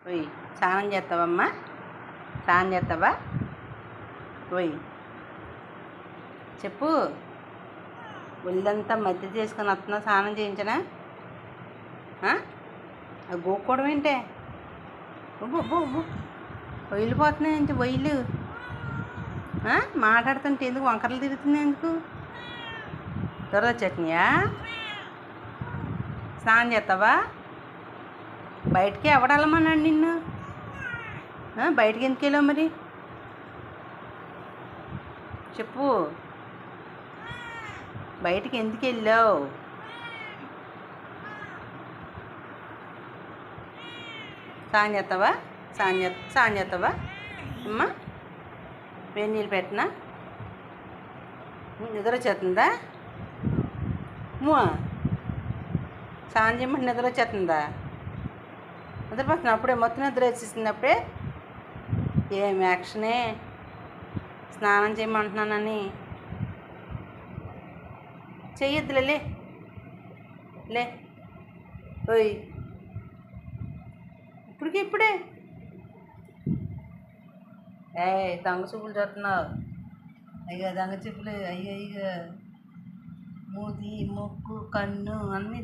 ఓయ్ స్నానం చేస్తావమ్మా? స్నానం చేస్తావా? ఓయ్ చెప్పు. ఒళ్ళంతా మధ్య చేసుకొని వస్తున్నా, స్నానం చేయించనా? అది గోక్కోవడం ఏంటే? వెళ్ళిపోతున్నాయి ఏంటి ఒయ్యిలు? మాట్లాడుతుంటే ఎందుకు వంకరలు తిరుగుతున్నాయి? ఎందుకు? దొరద చట్నీయా? స్నానం చేస్తావా? బయటికి ఎవడాలమన్నాడు నిన్ను? బయటికి ఎందుకు వెళ్ళావు మరి? చెప్పు, బయటికి ఎందుకు వెళ్ళావు? స్నానం చేస్తావా? స్నానం చేస్తావా అమ్మా? వేడి నీళ్ళు పెట్టినా? నిద్ర వచ్చేస్తుందా? స్నానం చేయమంటే నిద్ర వచ్చేస్తుందా? నిద్రపోతున్నా అప్పుడే, మొత్తం నిద్ర వచ్చేసింది అప్పుడే. ఏం యాక్షనే? స్నానం చేయమంటున్నానని చెయ్యొద్దులే. లే ఓయ్, ఇప్పుడే దొంగ చూపులు చూస్తున్నావు. అయ్యో దొంగ చూపులు, అయ్యో మూతి ముక్కు కన్ను అన్నీ